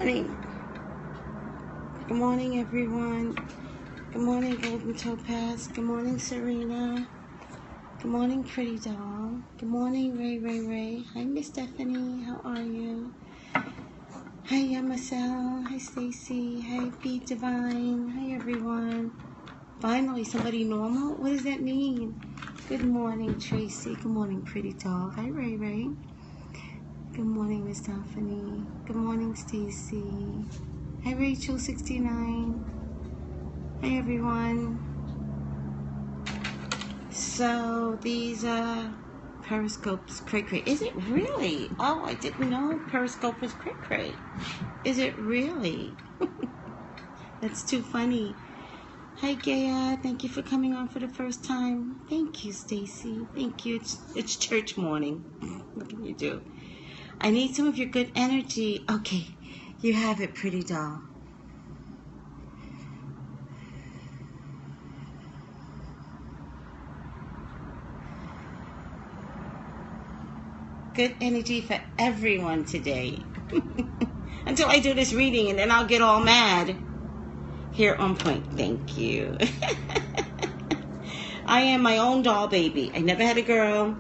morning. Good morning, everyone. Good morning, Golden Topaz. Good morning, Serena. Good morning, Pretty Doll. Good morning, Ray. Hi, Miss Stephanie. How are you? Hi, Yamasel. Hi, Stacy. Hi, B Divine. Hi, everyone. Finally, somebody normal? What does that mean? Good morning, Tracey. Good morning, Pretty Doll. Hi, Ray. Good morning, Miss Stephanie. Good morning, Stacy. Hi, Rachel69. Hi, everyone. So, these Periscope's cray-cray. Is it really? Oh, I didn't know Periscope was cray-cray. Is it really? That's too funny. Hi, Gaia. Thank you for coming on for the first time. Thank you, Stacy. Thank you. It's church morning. What can you do? I need some of your good energy. Okay, you have it, Pretty Doll. Good energy for everyone today. Until I do this reading and then I'll get all mad. Here on point. Thank you. I am my own doll baby. I never had a girl.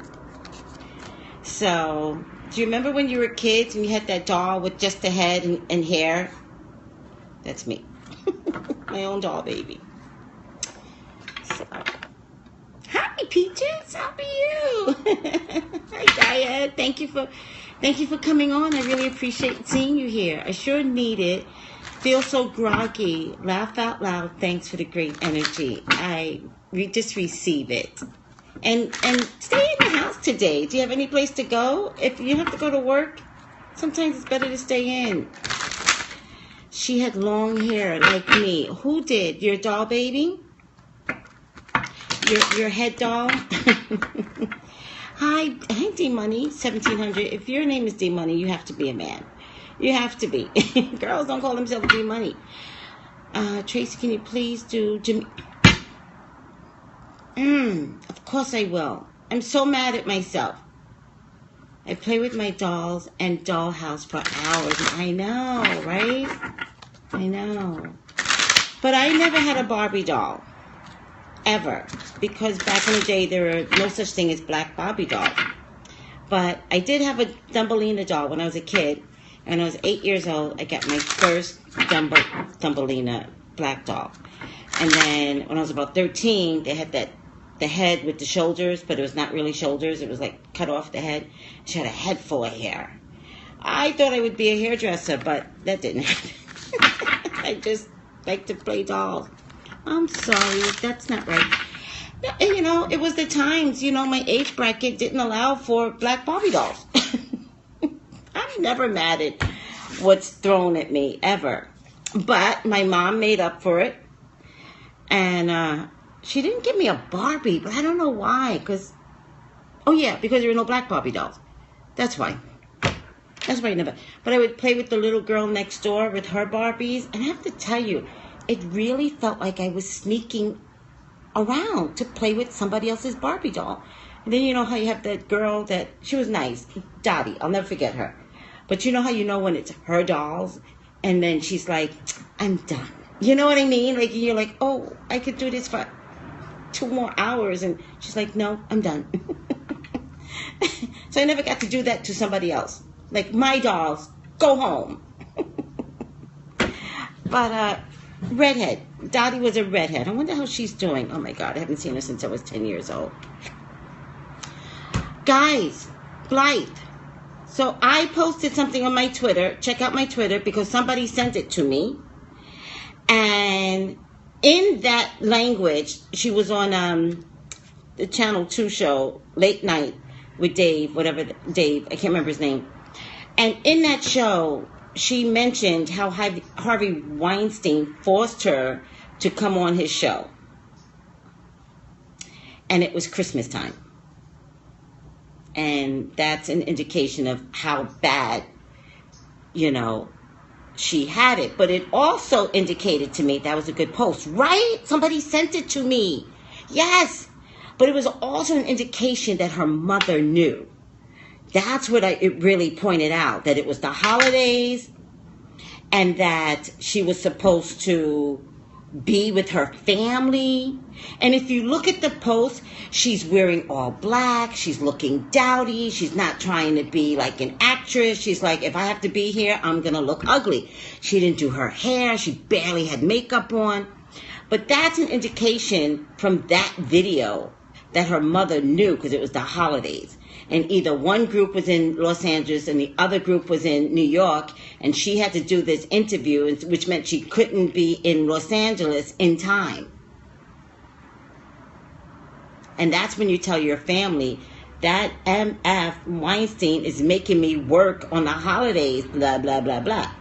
So, do you remember when you were kids and you had that doll with just the head and hair? That's me. My own doll baby. So, hi, Peaches. How are you? Hi, Gaia. Thank you for coming on. I really appreciate seeing you here. I sure need it. Feel so groggy. Laugh out loud. Thanks for the great energy. Just receive it. And stay in the house today. Do you have any place to go? If you have to go to work, sometimes it's better to stay in. She had long hair like me. Who did? Your doll baby? Your head doll? Hi, D Money 1700. If your name is D Money, you have to be a man. You have to be. Girls don't call themselves D Money. Tracey, can you please do Jimmy? Of course I will. I'm so mad at myself. I play with my dolls and dollhouse for hours. I know, right? I know. But I never had a Barbie doll. Ever. Because back in the day, there were no such thing as black Barbie dolls. But I did have a Thumbelina doll when I was a kid. And when I was 8 years old, I got my first Thumbelina black doll. And then when I was about 13, they had the head with the shoulders, but it was not really shoulders. It was like cut off the head. She had a head full of hair. I thought I would be a hairdresser, but that didn't happen. I just like to play dolls. I'm sorry, that's not right. You know, it was the times, my age bracket didn't allow for black Barbie dolls. I'm never mad at what's thrown at me, ever. But my mom made up for it. And she didn't give me a Barbie, but I don't know why. Because there were no black Barbie dolls. That's why. That's why I never. But I would play with the little girl next door with her Barbies. And I have to tell you, it really felt like I was sneaking around to play with somebody else's Barbie doll. And then you know how you have that girl that, she was nice, Dottie, I'll never forget her. But you know how you know when it's her dolls, and then she's like, I'm done. You know what I mean? Like, you're like, oh, I could do this for 2 more hours, and she's like, no, I'm done. So I never got to do that to somebody else. Like, my dolls, go home. But, redhead. Dottie was a redhead. I wonder how she's doing. Oh my God, I haven't seen her since I was 10 years old. Guys, Blythe. So I posted something on my Twitter. Check out my Twitter because somebody sent it to me. And in that language, she was on the Channel 2 show, Late Night with Dave, Dave, I can't remember his name. And in that show, she mentioned how Harvey Weinstein forced her to come on his show. And it was Christmas time. And that's an indication of how bad, she had it. But it also indicated to me, that was a good post, right? Somebody sent it to me. Yes. But it was also an indication that her mother knew. That's what it really pointed out, that it was the holidays and that she was supposed to be with her family. And if you look at the post, she's wearing all black, she's looking dowdy, she's not trying to be like an actress. She's like, if I have to be here, I'm gonna look ugly. She didn't do her hair, she barely had makeup on. But that's an indication from that video that her mother knew, because it was the holidays. And either one group was in Los Angeles and the other group was in New York, and she had to do this interview, which meant she couldn't be in Los Angeles in time. And that's when you tell your family, that MF Weinstein is making me work on the holidays, blah, blah, blah, blah.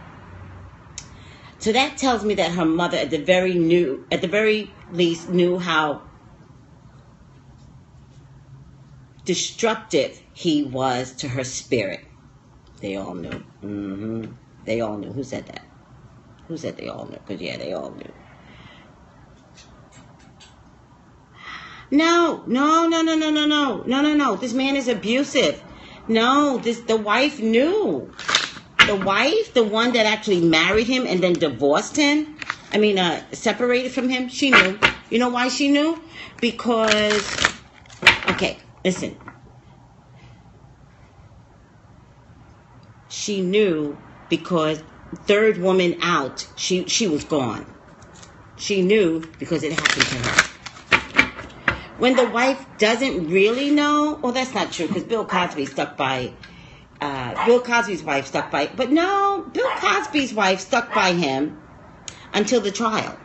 So that tells me that her mother at the very least knew how destructive he was to her spirit. They all knew. They all knew. Who said that? Who said they all knew? Because, yeah, they all knew. No. This man is abusive. No, the wife knew. The wife, the one that actually married him and then divorced him, separated from him, she knew. You know why she knew? Because, okay, listen. She knew because third woman out, she was gone. She knew because it happened to her. When the wife doesn't really know, well, that's not true, because Bill Cosby's wife stuck by, but no, Bill Cosby's wife stuck by him until the trial.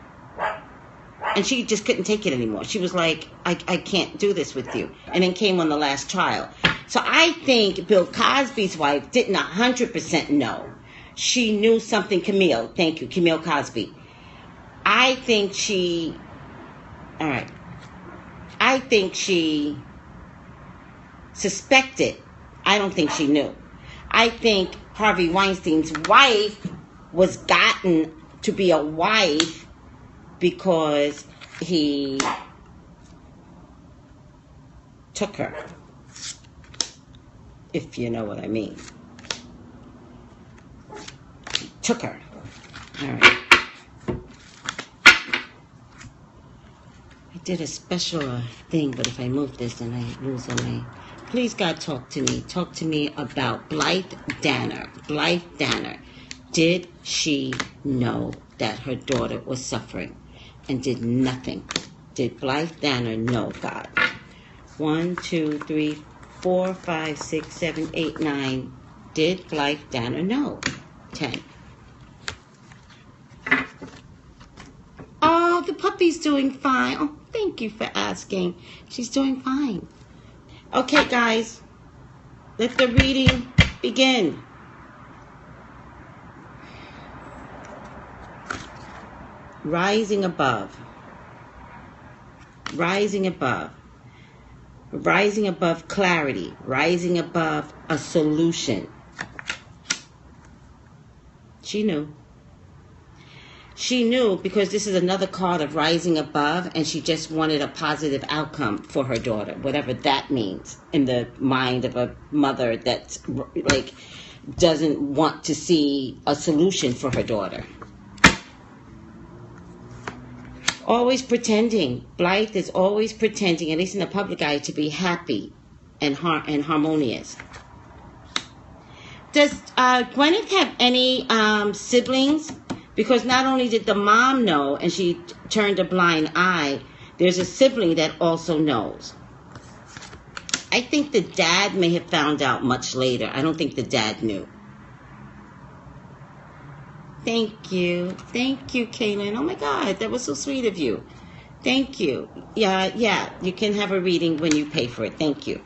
And she just couldn't take it anymore. She was like, I can't do this with you. And then came on the last trial. So I think Bill Cosby's wife didn't 100% know. She knew something, Camille. Thank you, Camille Cosby. I think she suspected. I don't think she knew. I think Harvey Weinstein's wife was gotten to be a wife because he took her, if you know what I mean. He took her. All right. I did a special thing, but if I move this, then I lose all my... Please, God, talk to me. Talk to me about Blythe Danner. Blythe Danner. Did she know that her daughter was suffering and did nothing? Did Blythe Danner know, God? 1, 2, 3, 4, 5, 6, 7, 8, 9. Did Blythe Danner know? 10. Oh, the puppy's doing fine. Oh, thank you for asking. She's doing fine. Okay, guys, let the reading begin. Rising above. Rising above. Rising above clarity. Rising above a solution. She knew. She knew because this is another card of rising above, and she just wanted a positive outcome for her daughter, whatever that means in the mind of a mother that's like doesn't want to see a solution for her daughter. Always pretending. Blythe is always pretending, at least in the public eye, to be happy and harmonious. Does Gwenyth have any siblings? Because not only did the mom know and she turned a blind eye, there's a sibling that also knows. I think the dad may have found out much later. I don't think the dad knew. Thank you. Thank you, Kaylin. Oh my God, that was so sweet of you. Thank you. Yeah, you can have a reading when you pay for it. Thank you.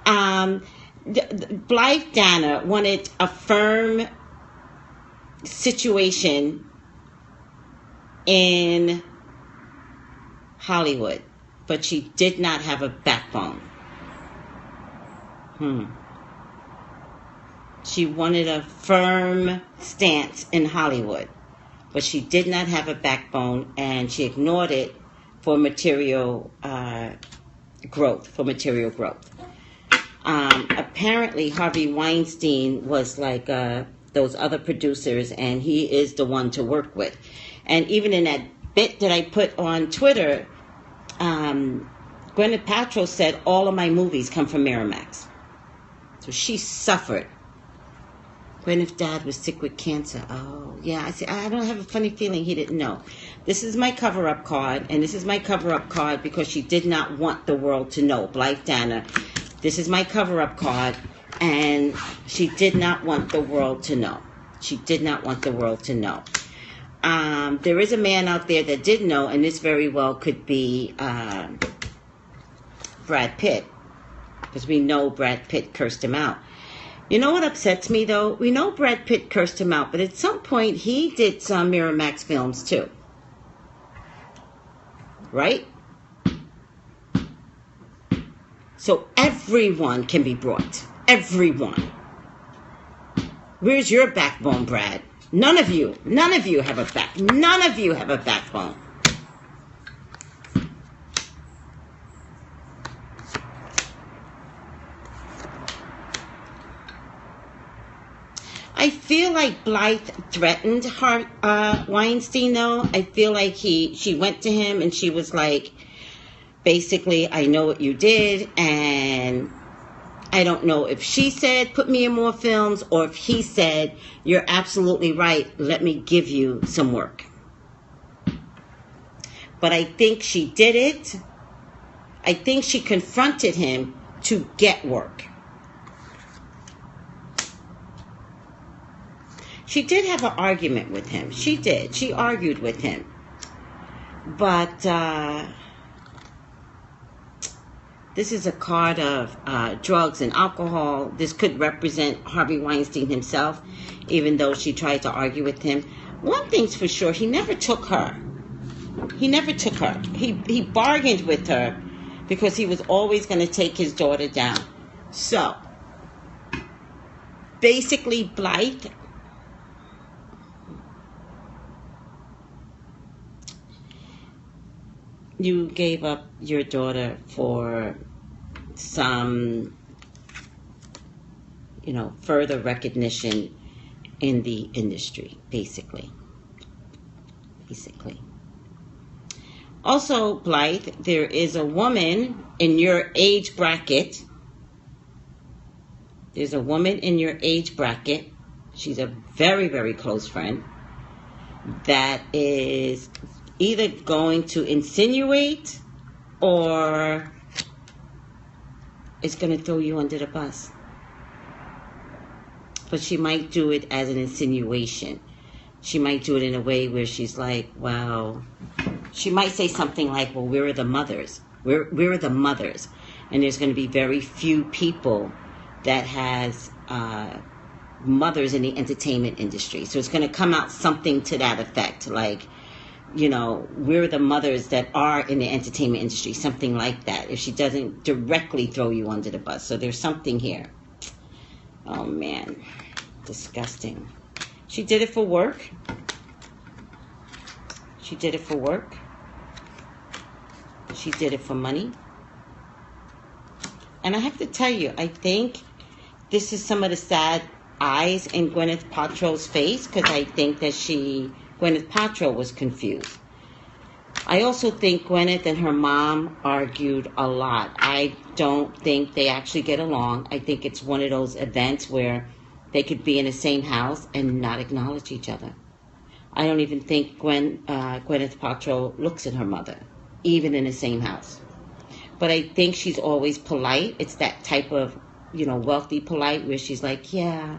Blythe Danner wanted a firm situation in Hollywood, but she did not have a backbone. She wanted a firm stance in Hollywood, but she did not have a backbone, and she ignored it for material growth. Apparently, Harvey Weinstein was like those other producers, and he is the one to work with. And even in that bit that I put on Twitter, Gwenyth Paltrow said all of my movies come from Miramax. So she suffered. Gwenyth's dad was sick with cancer. Oh, yeah. I don't have a funny feeling he didn't know. This is my cover-up card, and this is my cover-up card because she did not want the world to know. Blythe Danner. This is my cover-up card, and she did not want the world to know. She did not want the world to know. There is a man out there that did know, and this very well could be Brad Pitt, because we know Brad Pitt cursed him out. You know what upsets me, though? We know Brad Pitt cursed him out, but at some point he did some Miramax films, too. Right? So everyone can be brought. Everyone. Where's your backbone, Brad? None of you have a none of you have a backbone. I feel like Blythe threatened Weinstein, though. I feel like she went to him and she was like, basically, I know what you did, and I don't know if she said, put me in more films, or if he said, you're absolutely right, let me give you some work. But I think she did it. I think she confronted him to get work. She did have an argument with him. She did. She argued with him. But this is a card of drugs and alcohol. This could represent Harvey Weinstein himself, even though she tried to argue with him. One thing's for sure, he never took her. He never took her. He bargained with her because he was always going to take his daughter down. So, basically, Blythe, you gave up your daughter for some, further recognition in the industry, basically. Also, Blythe, there is a woman in your age bracket. There's a woman in your age bracket. She's a very, very close friend that is either going to insinuate or is going to throw you under the bus. But she might do it as an insinuation. She might do it in a way where she's like, well, she might say something like, well, where are the mothers? Where are the mothers? And there's going to be very few people that has mothers in the entertainment industry. So it's going to come out something to that effect, like, where are the mothers that are in the entertainment industry? Something like that, if she doesn't directly throw you under the bus. So there's something here. Oh, man. Disgusting. She did it for work. She did it for work. She did it for money. And I have to tell you, I think this is some of the sad eyes in Gwenyth Paltrow's face, because I think that Gwenyth Paltrow was confused. I also think Gwenyth and her mom argued a lot. I don't think they actually get along. I think it's one of those events where they could be in the same house and not acknowledge each other. I don't even think Gwenyth Paltrow looks at her mother, even in the same house. But I think she's always polite. It's that type of, wealthy polite where she's like, yeah,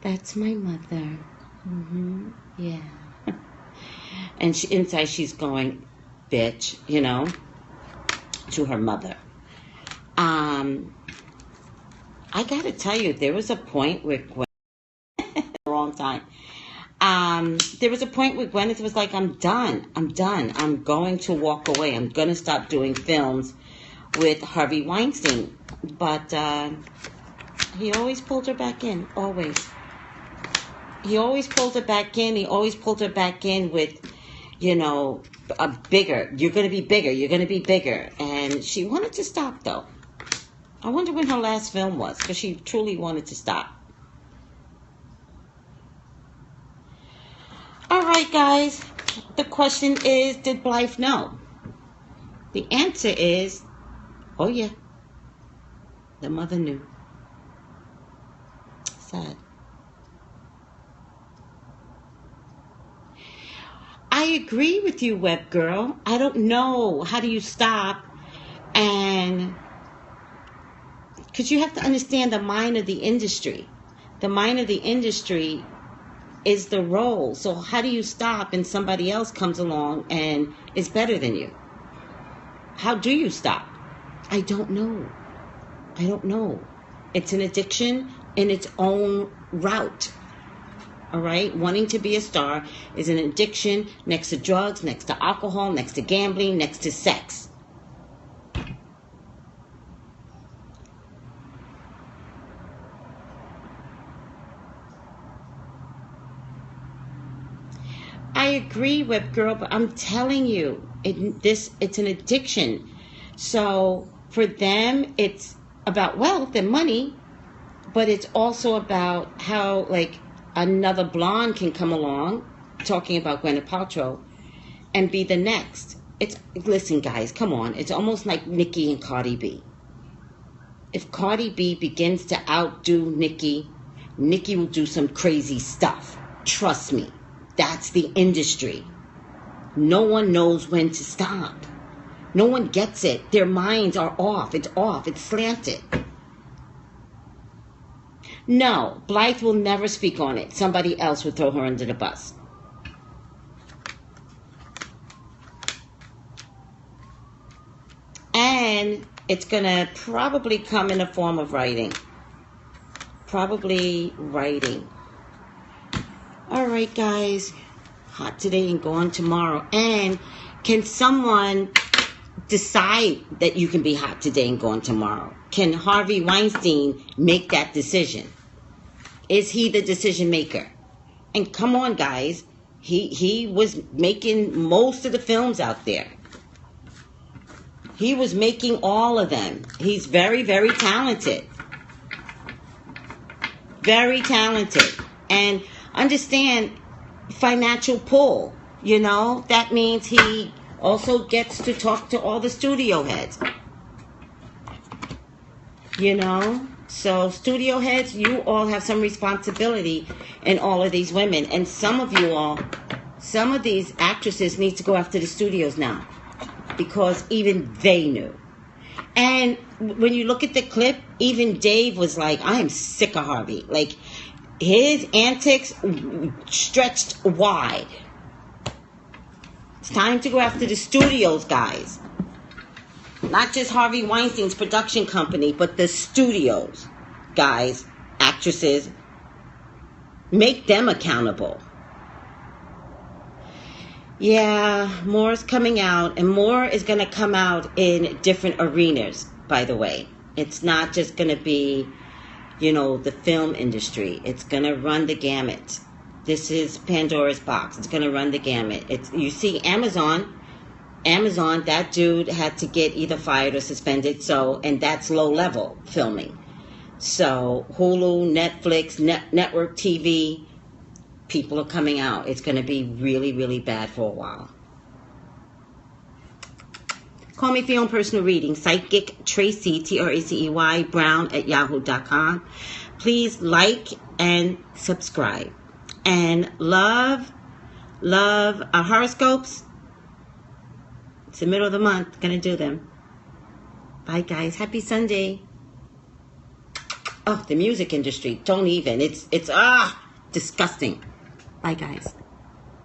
that's my mother. Yeah. And inside she's going, bitch, to her mother. I gotta tell you, there was a point where wrong time. There was a point where Gwenyth was like, I'm done. I'm going to walk away. I'm going to stop doing films with Harvey Weinstein. But he always pulled her back in, always. He always pulled her back in. He always pulled her back in with, a bigger. You're going to be bigger. You're going to be bigger. And she wanted to stop, though. I wonder when her last film was, because she truly wanted to stop. right, guys. The question is, did Blythe know? The answer is, oh yeah. The mother knew. Sad. I agree with you, web girl. I don't know. How do you stop? And because you have to understand the mind of the industry. The mind of the industry is the role. So how do you stop and somebody else comes along and is better than you? How do you stop? I don't know. I don't know. It's an addiction in its own route. All right? Wanting to be a star is an addiction next to drugs, next to alcohol, next to gambling, next to sex. I agree, web girl, but I'm telling you, it's an addiction. So for them, it's about wealth and money, but it's also about how, like, another blonde can come along, talking about Gwenyth Paltrow, and be the next. Listen, guys, come on. It's almost like Nicki and Cardi B. If Cardi B begins to outdo Nicki, Nicki will do some crazy stuff. Trust me. That's the industry. No one knows when to stop. No one gets it. Their minds are off. It's off. It's slanted. No, Blythe will never speak on it. Somebody else would throw her under the bus. And it's going to probably come in the form of writing. Probably writing. All right, guys. Hot today and gone tomorrow. And can someone decide that you can be hot today and gone tomorrow? Can Harvey Weinstein make that decision? Is he the decision maker? And come on, guys. He was making most of the films out there. He was making all of them. He's very, very talented. Very talented. And understand financial pull. You know, that means he also gets to talk to all the studio heads. You know? So studio heads, you all have some responsibility in all of these women. And some of these actresses need to go after the studios now. Because even they knew. And when you look at the clip, even Dave was like, I am sick of Harvey. Like, his antics stretched wide. It's time to go after the studios, guys. Not just Harvey Weinstein's production company, but the studios, guys, actresses. Make them accountable. Yeah, more is coming out, and more is going to come out in different arenas, by the way. It's not just going to be, you know, the film industry. It's going to run the gamut. This is Pandora's box. It's going to run the gamut. You see Amazon, that dude had to get either fired or suspended, and that's low-level filming. So Hulu, Netflix, network TV, people are coming out. It's going to be really, really bad for a while. Call me for your own personal reading. Psychic Tracey, Tracey, Brown at yahoo.com. Please like and subscribe. And love our horoscopes. It's the middle of the month. Gonna do them. Bye, guys. Happy Sunday. Oh, the music industry. Don't even. It's disgusting. Bye, guys.